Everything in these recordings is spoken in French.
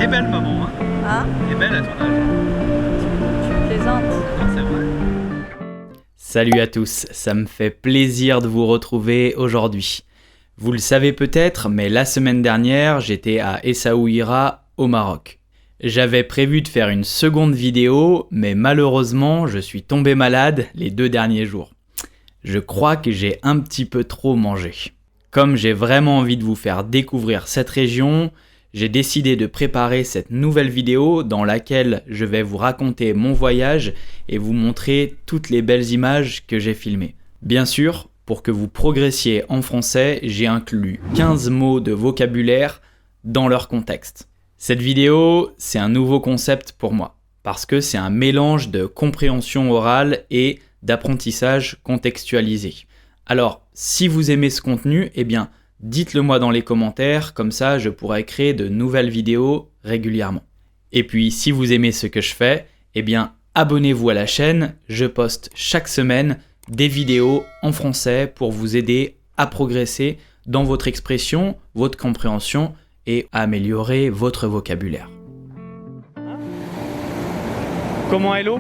T'es belle maman, hein? Hein? T'es belle à ton âge. Tu plaisantes? Non, c'est vrai. Salut à tous, ça me fait plaisir de vous retrouver aujourd'hui. Vous le savez peut-être, mais la semaine dernière, j'étais à Essaouira, au Maroc. J'avais prévu de faire une seconde vidéo, mais malheureusement, je suis tombé malade les 2 derniers jours. Je crois que j'ai un petit peu trop mangé. Comme j'ai vraiment envie de vous faire découvrir cette région, j'ai décidé de préparer cette nouvelle vidéo dans laquelle je vais vous raconter mon voyage et vous montrer toutes les belles images que j'ai filmées. Bien sûr, pour que vous progressiez en français, j'ai inclus 15 mots de vocabulaire dans leur contexte. Cette vidéo, c'est un nouveau concept pour moi, parce que c'est un mélange de compréhension orale et d'apprentissage contextualisé. Alors, si vous aimez ce contenu, eh bien, dites-le moi dans les commentaires, comme ça je pourrai créer de nouvelles vidéos régulièrement. Et puis, si vous aimez ce que je fais, eh bien, abonnez-vous à la chaîne, je poste chaque semaine des vidéos en français pour vous aider à progresser dans votre expression, votre compréhension et à améliorer votre vocabulaire. Comment est l'eau ?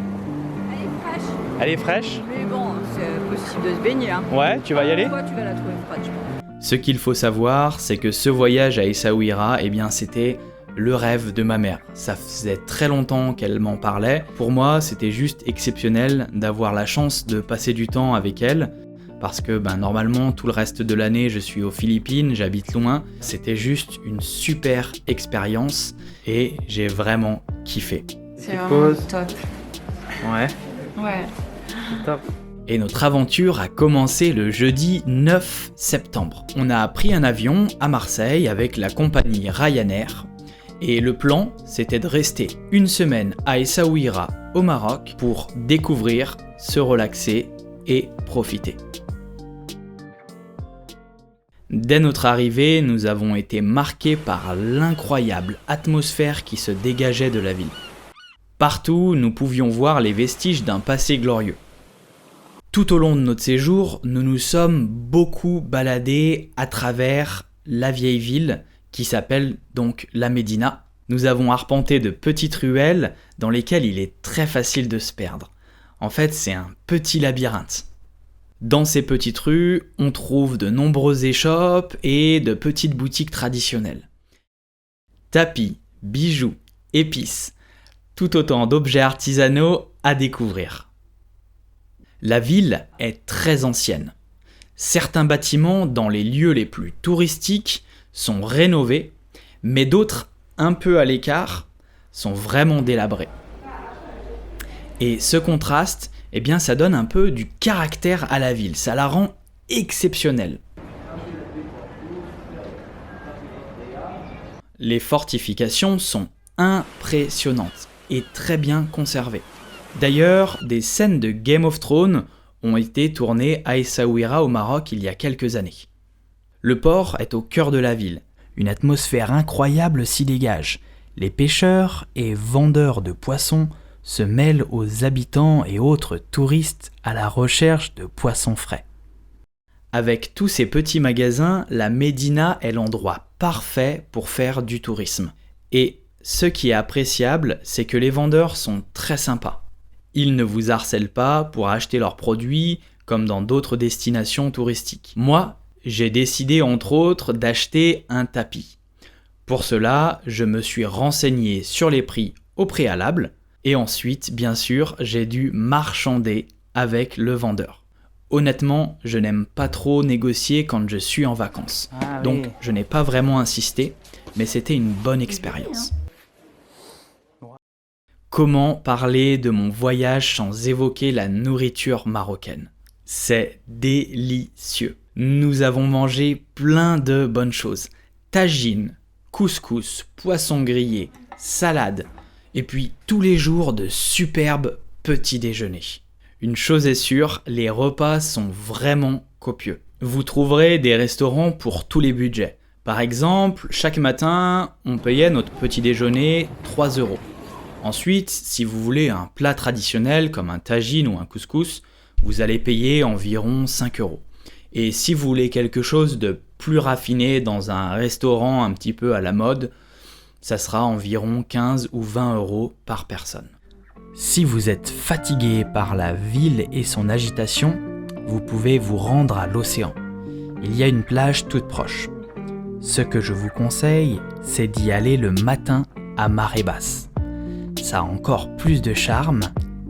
Elle est fraîche. Elle est fraîche ? Mais bon, c'est possible de se baigner. Hein. Ouais, tu vas y aller ? Toi, tu vas la trouver froide, je pense. Ce qu'il faut savoir, c'est que ce voyage à Essaouira, eh bien, c'était le rêve de ma mère. Ça faisait très longtemps qu'elle m'en parlait. Pour moi, c'était juste exceptionnel d'avoir la chance de passer du temps avec elle. Parce que normalement, tout le reste de l'année, je suis aux Philippines, j'habite loin. C'était juste une super expérience et j'ai vraiment kiffé. C'est vraiment top. Ouais, Ouais. top. Et notre aventure a commencé le jeudi 9 septembre. On a pris un avion à Marseille avec la compagnie Ryanair. Et le plan, c'était de rester une semaine à Essaouira, au Maroc, pour découvrir, se relaxer et profiter. Dès notre arrivée, nous avons été marqués par l'incroyable atmosphère qui se dégageait de la ville. Partout, nous pouvions voir les vestiges d'un passé glorieux. Tout au long de notre séjour, nous nous sommes beaucoup baladés à travers la vieille ville qui s'appelle donc la Médina. Nous avons arpenté de petites ruelles dans lesquelles il est très facile de se perdre. En fait, c'est un petit labyrinthe. Dans ces petites rues, on trouve de nombreuses échoppes et de petites boutiques traditionnelles. Tapis, bijoux, épices, tout autant d'objets artisanaux à découvrir. La ville est très ancienne. Certains bâtiments dans les lieux les plus touristiques sont rénovés, mais d'autres, un peu à l'écart, sont vraiment délabrés. Et ce contraste, eh bien, ça donne un peu du caractère à la ville, ça la rend exceptionnelle. Les fortifications sont impressionnantes et très bien conservées. D'ailleurs, des scènes de Game of Thrones ont été tournées à Essaouira au Maroc il y a quelques années. Le port est au cœur de la ville. Une atmosphère incroyable s'y dégage. Les pêcheurs et vendeurs de poissons se mêlent aux habitants et autres touristes à la recherche de poissons frais. Avec tous ces petits magasins, la Médina est l'endroit parfait pour faire du tourisme. Et ce qui est appréciable, c'est que les vendeurs sont très sympas. Ils ne vous harcèlent pas pour acheter leurs produits comme dans d'autres destinations touristiques. Moi, j'ai décidé entre autres d'acheter un tapis. Pour cela, je me suis renseigné sur les prix au préalable et ensuite, bien sûr, j'ai dû marchander avec le vendeur. Honnêtement, je n'aime pas trop négocier quand je suis en vacances. Donc, je n'ai pas vraiment insisté, mais c'était une bonne expérience. Comment parler de mon voyage sans évoquer la nourriture marocaine ? C'est délicieux. Nous avons mangé plein de bonnes choses. Tagine, couscous, poisson grillé, salade, et puis tous les jours de superbes petits déjeuners. Une chose est sûre, les repas sont vraiment copieux. Vous trouverez des restaurants pour tous les budgets. Par exemple, chaque matin, on payait notre petit déjeuner 3 €. Ensuite, si vous voulez un plat traditionnel comme un tagine ou un couscous, vous allez payer environ 5 €. Et si vous voulez quelque chose de plus raffiné dans un restaurant un petit peu à la mode, Ça sera environ 15 ou 20 € par personne. Si vous êtes fatigué par la ville et son agitation, vous pouvez vous rendre à l'océan. Il y a une plage toute proche. Ce que je vous conseille, c'est d'y aller le matin à marée basse. Ça a encore plus de charme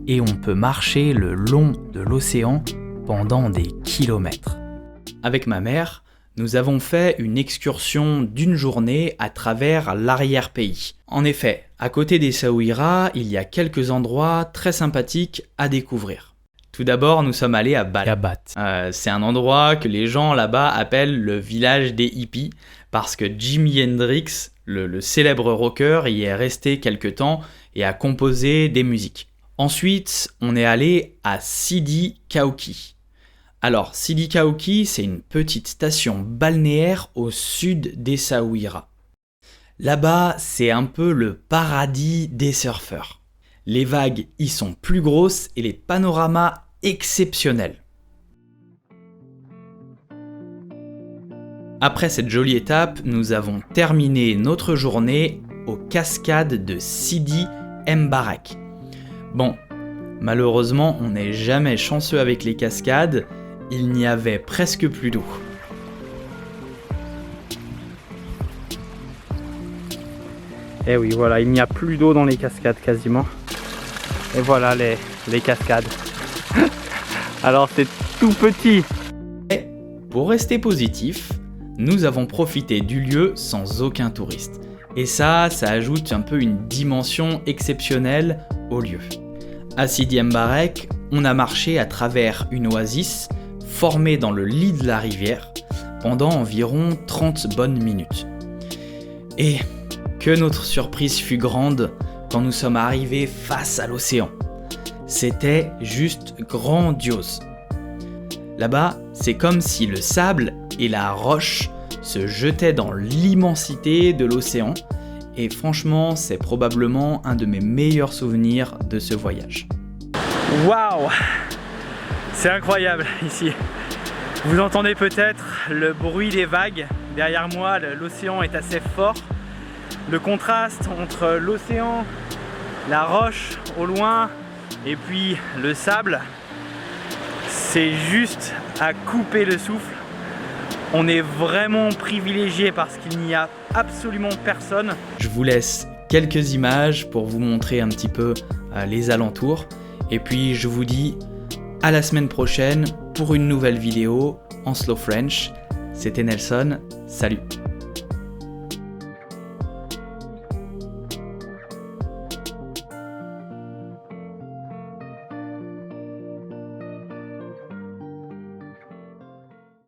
et on peut marcher le long de l'océan pendant des kilomètres. Avec ma mère, nous avons fait une excursion d'une journée à travers l'arrière-pays. En effet, à côté d'Essaouira, il y a quelques endroits très sympathiques à découvrir. Tout d'abord, nous sommes allés à Bat. C'est un endroit que les gens là-bas appellent le village des hippies parce que Jimi Hendrix, le célèbre rocker, y est resté quelque temps et a composé des musiques. Ensuite, on est allé à Sidi Kaouki. Alors, Sidi Kaouki, c'est une petite station balnéaire au sud d'Essaouira. Là-bas, c'est un peu le paradis des surfeurs. Les vagues y sont plus grosses et les panoramas exceptionnels. Après cette jolie étape, nous avons terminé notre journée aux cascades de Sidi Mbarek. Bon, malheureusement, on n'est jamais chanceux avec les cascades, il n'y avait presque plus d'eau. Et oui, voilà, il n'y a plus d'eau dans les cascades quasiment. Et voilà les cascades. Alors c'est tout petit. Et pour rester positif, nous avons profité du lieu sans aucun touriste. Et ça ajoute un peu une dimension exceptionnelle au lieu. À Sidi Mbarek, on a marché à travers une oasis formée dans le lit de la rivière pendant environ 30 bonnes minutes. Et que notre surprise fut grande quand nous sommes arrivés face à l'océan. C'était juste grandiose. Là-bas, c'est comme si le sable et la roche se jetaient dans l'immensité de l'océan et franchement, c'est probablement un de mes meilleurs souvenirs de ce voyage. Waouh! C'est incroyable ici. Vous entendez peut-être le bruit des vagues. Derrière moi, l'océan est assez fort. Le contraste entre l'océan, la roche au loin et puis le sable, c'est juste à couper le souffle. On est vraiment privilégié parce qu'il n'y a absolument personne. Je vous laisse quelques images pour vous montrer un petit peu les alentours. Et puis je vous dis à la semaine prochaine pour une nouvelle vidéo en slow French. C'était Nelson, salut!